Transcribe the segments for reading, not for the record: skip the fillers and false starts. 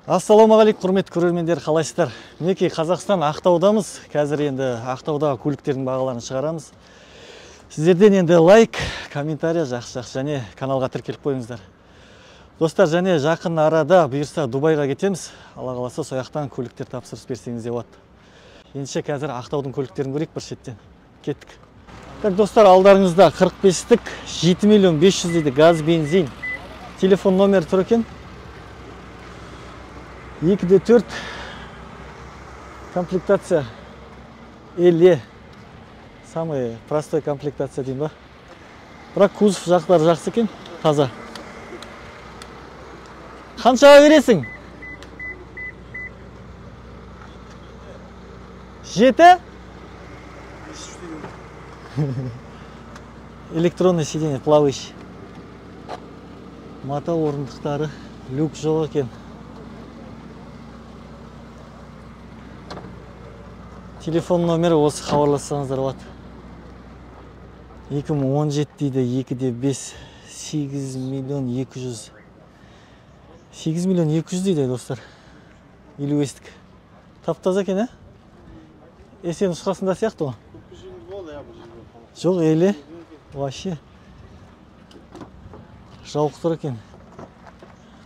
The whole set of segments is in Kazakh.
Ассалаумағалейкум, құрметті көрермендер, қалайсыздар? Мінекей Қазақстан Ақтаудамыз. Қазір енді Ақтаудағы көліктердің бағаларын шығарамыз. Сіздерден енді лайк, комментарий жақсы және каналға тіркеліп қойыңыздар. Достар, және жақын арада бұйырса Дубайға кетеміз. Алла қаласа сояқтан көліктер тапсырыс берсеңіз деп болады. Ендеше қазір Ақтаудың көліктерін көрейік бір шеттен. Кеттік. Так, достар, алдарыңызда 45-тік 7 миллион 500 дейді газ бензин. Телефон номері тұр екен. 2D4 комплектация LE. Самый простой комплектация деймін ба. Бірақ кузов жақтары жақсы екен, таза. Қаншаға бересің? 7? Электронный сиденье, плавающий. Мата орындықтары, люк жоқ екен. Телефон номері осы хабарлассаңыздар болады. 2017 дейді, 2D5 8 миллион 200. 8 миллион 200 дейді достар. Илуестік. Тап-таза екен, Есе нұсқасында сияқты ғой? Жоқ, еле. Вообще. Жауық тұр екен.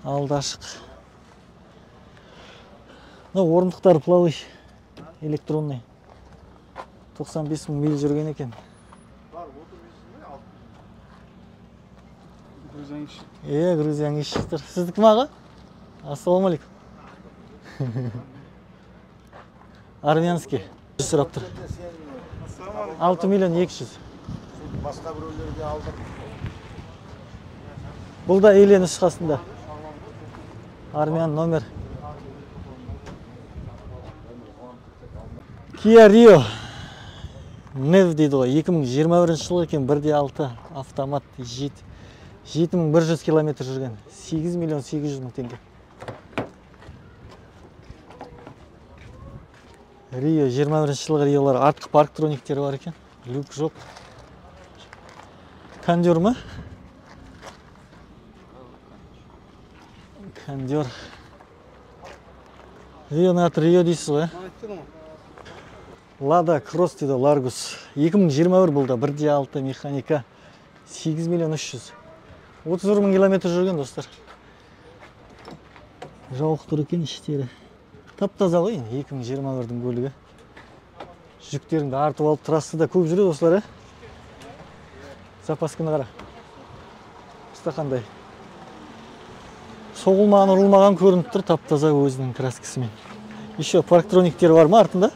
Алды ашық. Орындықтары плавающий. Электронный. 95 мың миль жүрген екен. Грузияң ешіктір. Сіздікі ма аға? Ассалаумалейкум. Армянский. Сұрап тұр. 6 миллион 200. Басқа біреулерге алдым. Бұл да еле нұсқасында. Армян номер. Kia Rio Nev дейді ғой. 2021 жылы екен, 1.6 автомат 7100 километр жүрген. 8 миллион 800 мың теңге. Rio 21 жылғы Риолар, артқы парктрониктері бар екен. Люк жоқ. Кондер ма? Кондер. Рионы аты Рио дейсіз ғой? Lada Cross дейді, Largus. 2021 бұл да 1.6 механика. 8 миллион 300. 30 мың километр жүрген, достар. Жауық тұр екен іштері. Тап-таза ғой, 2021-дің көлігі. Жүктеріңді артып алып, трассада көп жүреді, достар, Запасканы қара. Қандай. Соғылмаған, ұрылмаған көрініп тұр, тап-таза өзінің краскісімен. Еще парктрониктері бар ма артында?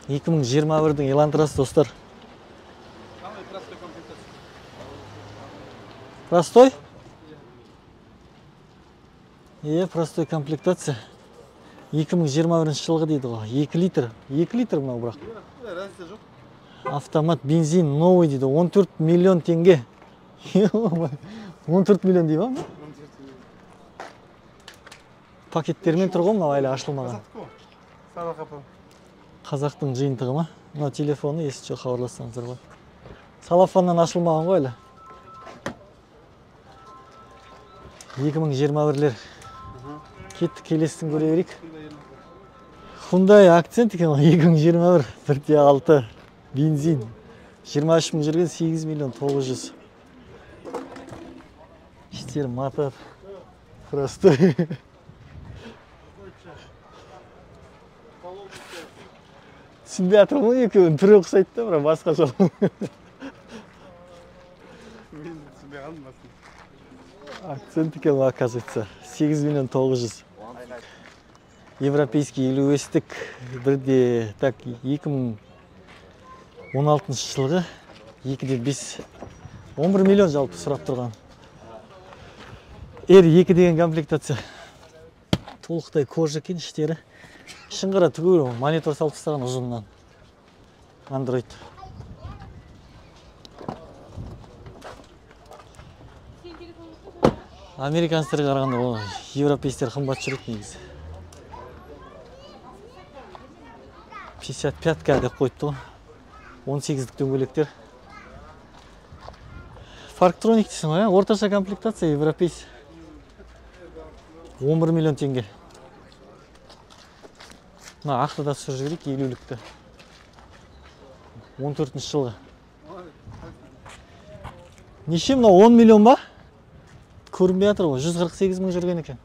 2021-дің Елантрасы, достар. Простой? Простой комплектация. 2021 жылғы дейді ғой. 2 литр. 2 литр мұнау бірақ. Автомат бензин новый дейді. 14 миллион теңге. 14 миллион дейді ма? Пакеттермен тұрғы мұнау әлі ашылмаған. Қазақтың жиынтығы ма? Мұна телефоны есі жоқ, хабарлассаңыздар ғой. Салафаннан ашылмаған ғой әлі. 2021-лер. Кетті, келесін көре берейік. Hyundai Accent екен ғой, 2021, 1.6 бензин. 23 мың жүрген, 8 миллион 900. Іштер матар. Простой. Түсінбей атыр ғой, екеуін түрі ұқсайды да, бірақ басқа жол. Мен түсінбей қалдым басын. Акцент екен ғой, оказывается. 8 миллион 900. Европейский елуестік 2016 жылғы 2D5 11 миллион жалпы сұрап тұрған. R2 деген комплектация. Толықтай кожа екен іштері. Шыңғыра түгел монитор салып тастаған ұзыннан. Android. Американецтерге қарағанда европейстер қымбат жүреді негізі. 55-ка деп қойыпты ғой. 18-дік дөңгелектер. Парктроник дейсің ғой, орташа комплектация европейс. 11 миллион теңге. Мына ақтыда түсіріп жіберейік, елулікті. 14 жылғы. Неше мына 10 миллион ба? Көрінбей жатыр ғой, 148 мың жүрген екен.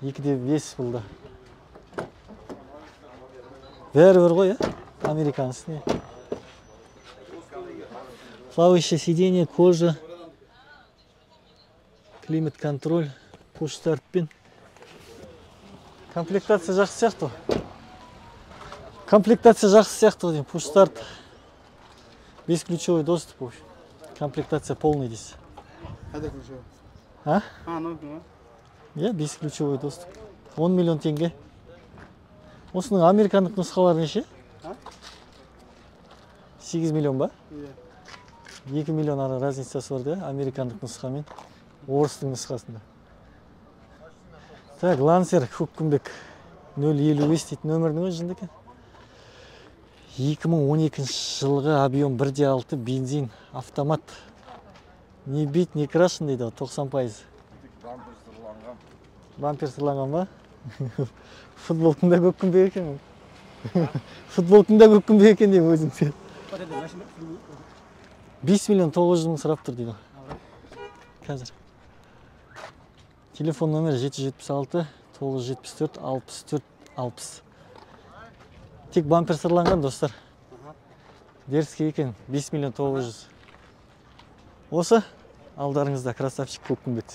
2-де 5 бұлда. Бәрі ғой, американец не. Плавающее сиденье, кожа, климат контроль, пуш-стартпен. Комплектация жақсы сияқты. Комплектация жақсы сияқты, пуш-старт. Бесключевой доступ. Комплектация полный здесь. Қайда ключевой? А? Ну. Бесключевой доступ. 10 миллион теңге. Осының американдық нұсқалары неше? 8 миллион ба? 2 миллион ара разницасы бар да, американдық нұсқамен, орыстың нұсқасында. Так, Лансер Көккүмбек 055 дейді, нөмірдің өзінде екен. 2012 жылғы объем 1.6 бензин, автомат. Не бит, не крашен дейді, 90%. Бампер сырланған ба? Футболкында Көккүмбек екен. Футболкында Көккүмбек екен дейм өзіңсе. 5 миллион 900 мың сұрап тұр дейді. Қазір. Телефон номері 776 974 64 60. Тек бампер сырланған, достар. Дерске екен, 5 миллион 900. Осы алдарыңызда красавчик Көккүмбек.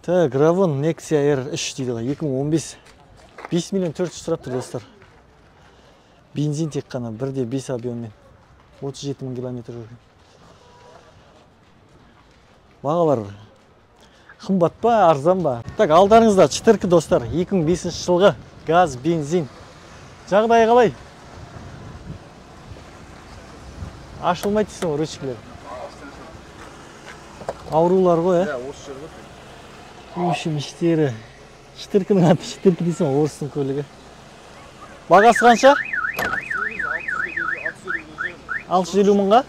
Так, Ravon Nexia R3 дейді ғой, 2015. 5 миллион 400 сұрап тұр, достар. Бензин тек қана 1-де 5 объеммен. 37 мың километр жүрген. Бағалар қымбат па, арзан ба? Так, алдарыңызда 4 достар, 2005 жылғы газ, бензин. Жағдай қалай? Ашылмайды дейсің ғой ручкілер. Аурулар ғой, Осы жер ғой. Үшім іштері. 4-нің аты 4 дейсің ғой, орыстың көлігі. Бағасы қанша? 650 мыңға?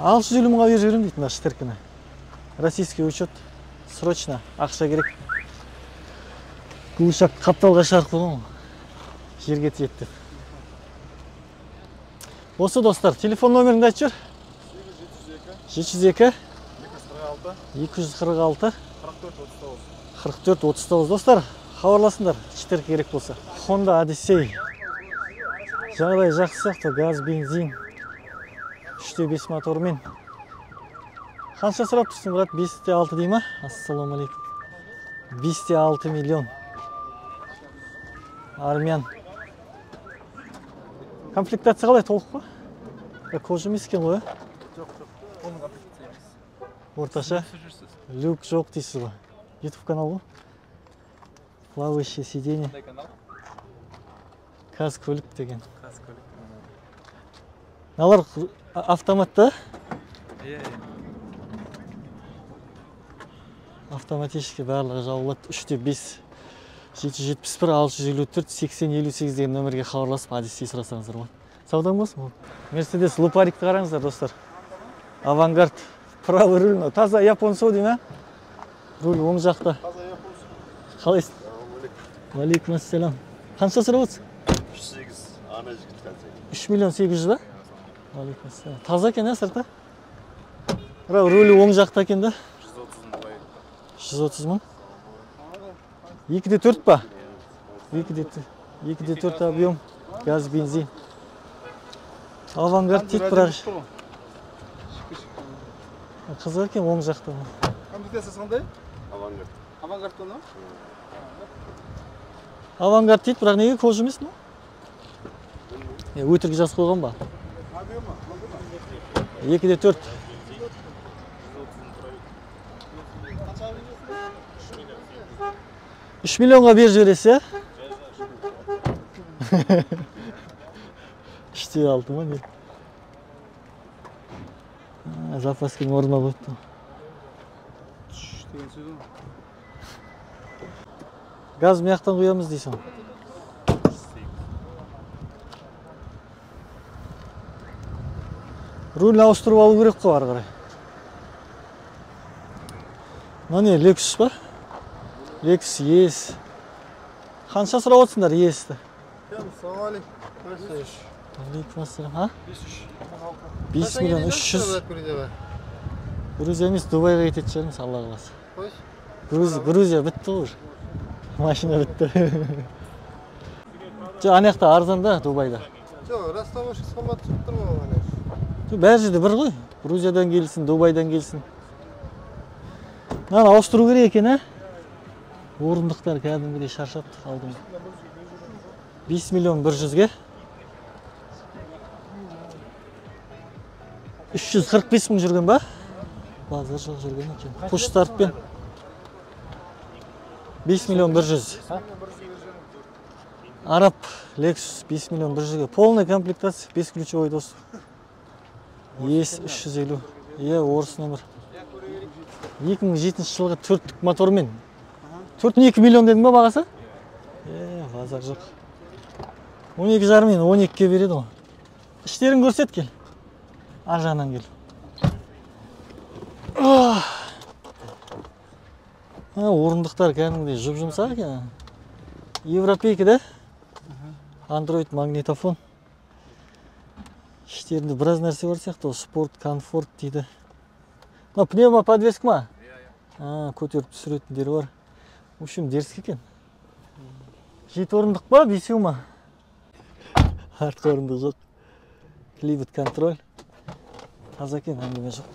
650 мыңға беріп жүрем дейді, мына 4-ні. Российский учет. Срочно, ақша керек. Глушак қапталға шарқ болған. Жерге тиетті. Осы достар, телефон номеріңді айтып жүр. 702 246 44 39. Достар, хабарласыңдар, 4 керек болса. Honda Odyssey. Жағдай жақсы сияқты, газ, бензин. 3-те 5 мотормен. Қанша сұрап тұрсың, брат? 5-те 6 дей ма? Ассаламу алейкум. 5-те 6 миллион. Армян. Комплектация қалай, толық па? Кожа емес екен ғой? Жоқ. Оның комплектация емес. Орташа? Люк жоқ дейсіз ғой. YouTube канал ғой? Плавающее сиденье. Қандай канал? Каз көлік деген. Қаз көлік. Налар автоматта? Автоматически барлығы жабылады. 3-те 5 771 654 8058 деген нөмерге хабарласып, Odyssey сұрасаңыздар болады. Саудаң болсын. Мерседес лупарикті қараңыздар, достар. Авангард. Правый руль. Таза японцы дей ма? Руль оң жақта. Таза японцы. Қалайсың? Алейкум ассалам. Қанша сұрап отырсың? 3 миллион 800 ба? Алейкум ассалам. Таза екен, сырты? Руль оң жақта екен да? 130 мың. 2-де 4 па? 2-де 4 объем. Газ, бензин. Авангард дейді бірақ. Қызық екен, оң жақта. Комплектациясы қандай? Авангард оны? Авангард дейді бірақ неге кожа емес ну? Өтірік жазып қойған ба? 2-де 4. 3 миллионға беріп жібересіз, 3-те 6 ма не? Запаскенің орнына қойыпты. Деген сөз ғой. Газ мияқтан құямыз дейсің. Руль ауыстырып алу керек қой ары қарай. Мына не, Lexus ба? Lexus ES. Қанша сұрап отырсыңдар ES-ті? Ассалаумағалейкум. Алейкум ассалам. А? 5 миллион 300. Грузия емес, Дубайға кететін шығармыз, Алла қаласа. Грузия бітті ғой. Машина бітті. Жоқ, ана жақта арзан да, Дубайда. Жоқ, расставашка қымбат шығып тұр ма ана? Жоқ, бәрі жерде бір ғой. Грузиядан келсін, Дубайдан келсін. Мынаны ауыстыру керек екен, а? Орындықтар кәдімгідей шаршапты алдым. 5 миллион 100-ге. 345 мың жүрген ба? Базар жоқ жүрген екен. Пуштарпен 5 миллион 100. Араб Lexus 5 миллион 100-ге. Полная комплектация, 5 ключевой доступ. ES 350. Орыс номер. 2007 жылғы 4-тік мотормен. 4,2 миллион дедің ба бағасы? Базар жоқ. 12,5 мен 12-ге береді ғой. Іштерін көрсет кел. Ар жағынан кел. Орындықтар кәдімгідей жұп-жұмсақ екен. Европейкі да? Android магнитофон. Іштерінде біраз нәрсе бар сияқты, спорт, комфорт дейді. Пневма подвеска ма? Көтеріп түсіретіндері бар. В общем, дерзкі екен. 7 орындық па, 5 ма? Артқы орындық жоқ. Климат контроль. Таза екен, әңгіме жоқ.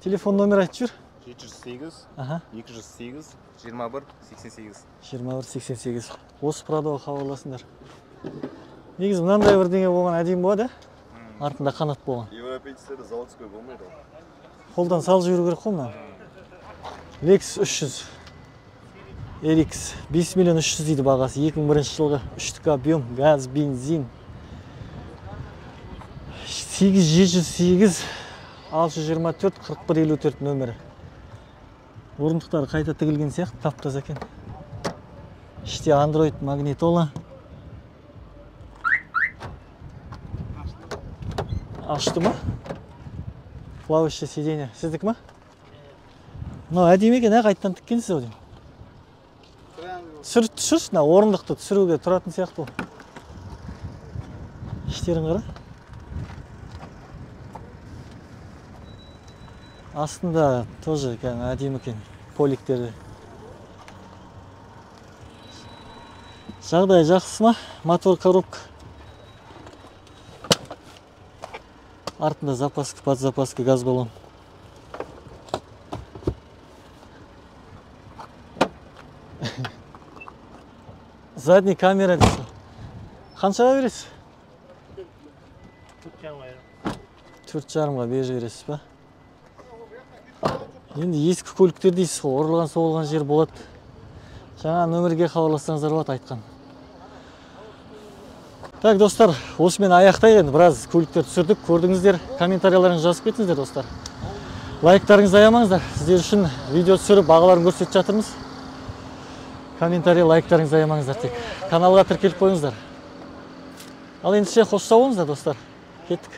Телефон номер айтып жүр. 708, 208, 21, 88. 21, 88. Осы Прадоға хабарласыңдар. Негізі мынандай бірдеңе болған әдемі болады, артында қанат болған. Европейцілері заводской болмайды. Қолдан сал жүру керек қой мына. Lexus 300. RX 5 миллион 300 дейді бағасы. 2001 жылғы 3-тік объем, газ, бензин. 8708 624 4154 нөмірі. Орындықтары қайта тігілген сияқты, тап-таза екен. Іште Android магнитола. Ашты ма? Плавающее сиденье. Сіздік ма? Әдемі екен, қайттан тіккенсіз ау деймін. Түсірші, орындықты түсіруге тұратын сияқты ол. Іштерін қара. Астында тоже әдемі екен, поликтері. Жағдай жақсы ма? Мотор, коробка. Артында запаска, подзапаска, газ баллон. Задний камера дейсі. Қаншаға бересіз? 4,5-ға беріп бересіз ба? Енді ескі көліктер дейсіз, ұрылған соғылған жер болады. Жаңа нөмірге хабарлассаңыздар болады айтқан. Так, достар, осымен аяқтайын. Біраз көліктер түсірдік, көрдіңіздер. Комментарияларыңызды жазып кетіңіздер, достар. Лайктарыңызды аямаңыздар. Сіздер үшін видео түсіріп, бағаларын көрсетіп жатырмыз. Комментарий, лайктарыңызды аямаңыздар тек. Каналға тіркеліп қойыңыздар. Ал ендіше қош сау болыңыздар, достар. Кеттік.